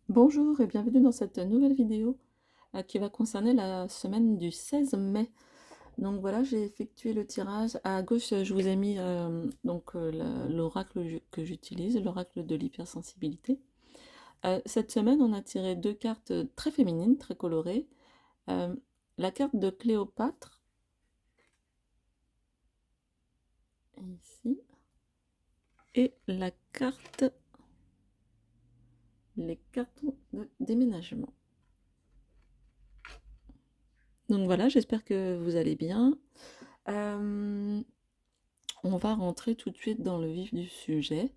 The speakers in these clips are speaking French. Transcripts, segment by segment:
Bonjour et bienvenue dans cette nouvelle vidéo qui va concerner la semaine du 16 mai. Donc voilà, j'ai effectué le tirage. À gauche, je vous ai mis l'oracle que j'utilise, l'oracle de l'hypersensibilité. Cette semaine, on a tiré deux cartes très féminines, très colorées. Euh, la carte de Cléopâtre, ici, et la carte, les cartons de déménagement. Donc voilà, j'espère que vous allez bien. Euh, On va rentrer tout de suite dans le vif du sujet.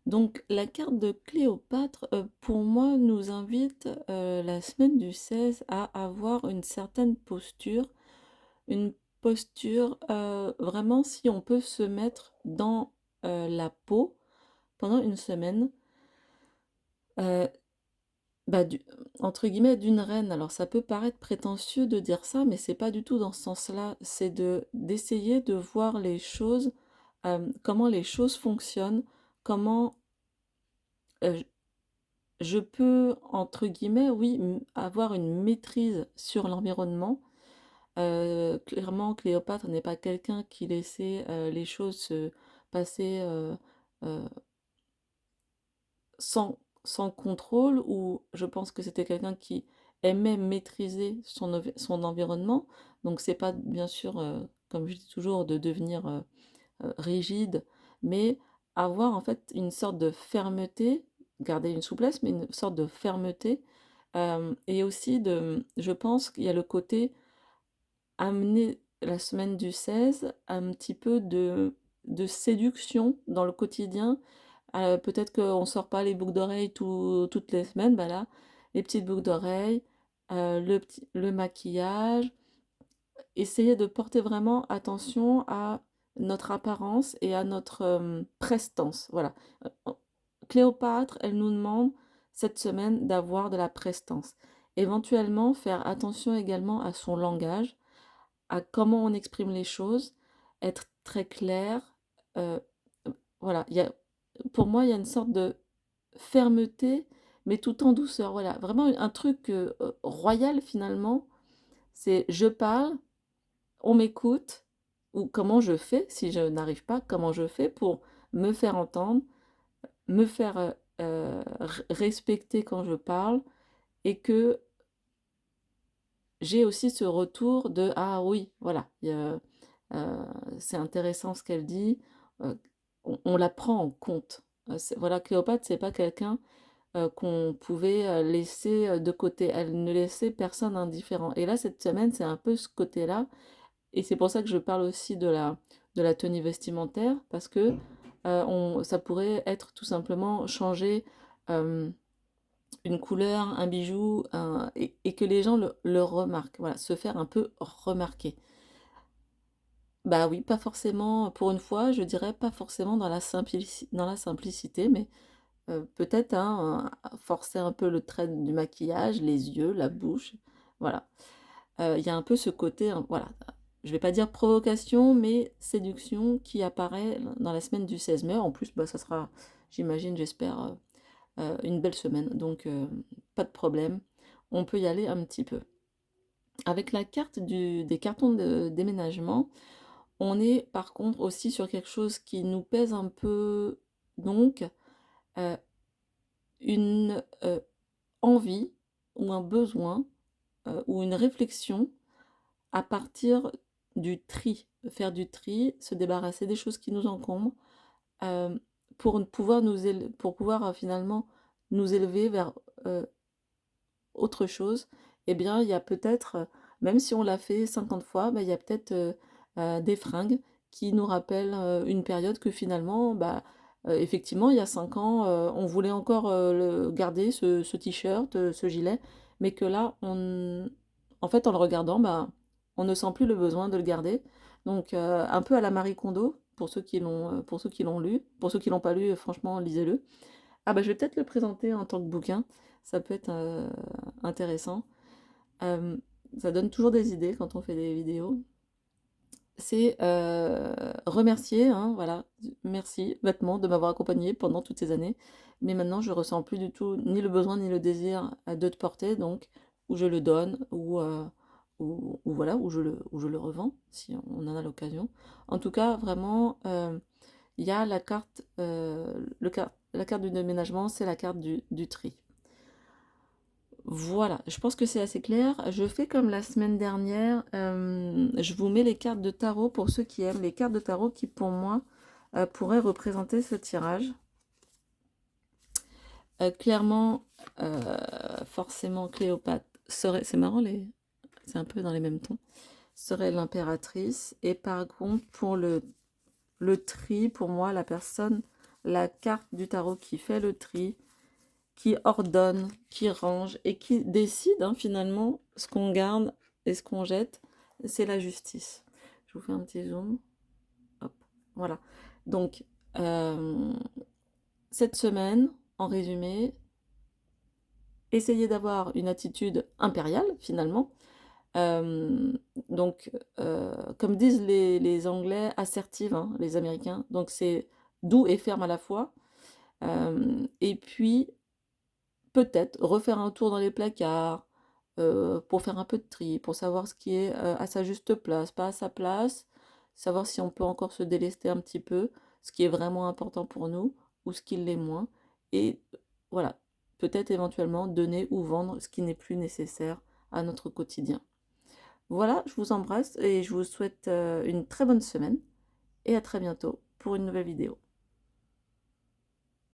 Donc la carte de Cléopâtre, pour moi, nous invite la semaine du 16 à avoir une certaine posture, une posture vraiment si on peut se mettre dans la peau pendant une semaine, euh, bah, entre guillemets, d'une reine. Alors ça peut paraître prétentieux de dire ça, mais c'est pas du tout dans ce sens-là. C'est d'essayer de voir les choses, comment les choses fonctionnent, comment euh, je peux, entre guillemets, oui, avoir une maîtrise sur l'environnement. Clairement, Cléopâtre n'est pas quelqu'un qui laissait les choses se passer euh, sans contrôle, ou je pense que c'était quelqu'un qui aimait maîtriser son environnement. Donc c'est pas bien sûr, comme je dis toujours, de devenir rigide, mais avoir en fait une sorte de fermeté, garder une souplesse, mais une sorte de fermeté. Et aussi je pense qu'il y a le côté amener la semaine du 16 un petit peu de séduction dans le quotidien. Peut-être qu'on ne sort pas les boucles d'oreilles toutes les semaines, bah là, les petites boucles d'oreilles, le maquillage, essayer de porter vraiment attention à notre apparence et à notre prestance. Voilà. Euh, Cléopâtre, elle nous demande cette semaine d'avoir de la prestance. Éventuellement, faire attention également à son langage, à comment on exprime les choses, être très clair. euh, voilà, pour moi, il y a une sorte de fermeté, mais tout en douceur. Voilà, vraiment un truc royal finalement. C'est je parle, on m'écoute, ou comment je fais, si je n'arrive pas, comment je fais pour me faire entendre, me faire respecter quand je parle, et que j'ai aussi ce retour de ah oui, voilà, euh, c'est intéressant ce qu'elle dit, euh, on la prend en compte. Voilà, Cléopâtre, c'est pas quelqu'un qu'on pouvait laisser de côté. Elle ne laissait personne indifférent. Et là, cette semaine, c'est un peu ce côté-là. Et c'est pour ça que je parle aussi de la tenue vestimentaire, parce que ça pourrait être tout simplement changer euh, une couleur, un bijou, et que les gens le remarquent. Voilà, se faire un peu remarquer. Bah oui, pas forcément, pour une fois, je dirais pas forcément dans la simplicité, mais peut-être hein, forcer un peu le trait du maquillage, les yeux, la bouche. Voilà. Il y a un peu ce côté, hein, voilà, je vais pas dire provocation, mais séduction qui apparaît dans la semaine du 16 mai. En plus, bah, ça sera, j'imagine, j'espère, une belle semaine. Donc, pas de problème. On peut y aller un petit peu. Avec la carte des cartons de déménagement, on est par contre aussi sur quelque chose qui nous pèse un peu, donc euh, une envie ou un besoin ou une réflexion à partir du tri, faire du tri, se débarrasser des choses qui nous encombrent, euh, pour pouvoir finalement nous élever vers autre chose. Eh bien, il y a peut-être, même si on l'a fait 50 fois, bah, il y a peut-être des fringues qui nous rappellent une période que finalement, bah, effectivement, il y a 5 ans, on voulait encore garder ce t-shirt, ce gilet, mais que là, en fait, en le regardant, bah, on ne sent plus le besoin de le garder. Donc, un peu à la Marie Kondo, pour ceux qui l'ont lu. Pour ceux qui l'ont pas lu, franchement, lisez-le. Ah bah je vais peut-être le présenter en tant que bouquin, ça peut être intéressant. Euh, Ça donne toujours des idées quand on fait des vidéos. c'est, remercier, hein, voilà, merci bêtement de m'avoir accompagné pendant toutes ces années, mais maintenant je ressens plus du tout ni le besoin ni le désir, de te porter, donc ou je le donne ou voilà, ou je le revends si on en a l'occasion. En tout cas, vraiment, il y a la carte, la carte du déménagement, c'est la carte du tri. Voilà, je pense que c'est assez clair. Je fais comme la semaine dernière, je vous mets les cartes de tarot pour ceux qui aiment, les cartes de tarot qui pour moi pourraient représenter ce tirage. Clairement, forcément, Cléopâtre serait, c'est marrant, c'est un peu dans les mêmes tons, serait l'impératrice. Et par contre, pour le tri, pour moi, la personne, la carte du tarot qui fait le tri, qui ordonne, qui range et qui décide hein, finalement ce qu'on garde et ce qu'on jette, c'est la justice. Je vous fais un petit zoom. Hop, voilà. Donc, cette semaine, en résumé, essayez d'avoir une attitude impériale finalement. Euh, donc, comme disent les Anglais, assertive, hein, les Américains. Donc, c'est doux et ferme à la fois. Et puis, peut-être refaire un tour dans les placards pour faire un peu de tri, pour savoir ce qui est à sa juste place, pas à sa place, savoir si on peut encore se délester un petit peu, ce qui est vraiment important pour nous ou ce qui l'est moins. Et voilà, peut-être éventuellement donner ou vendre ce qui n'est plus nécessaire à notre quotidien. Voilà, je vous embrasse et je vous souhaite une très bonne semaine et à très bientôt pour une nouvelle vidéo.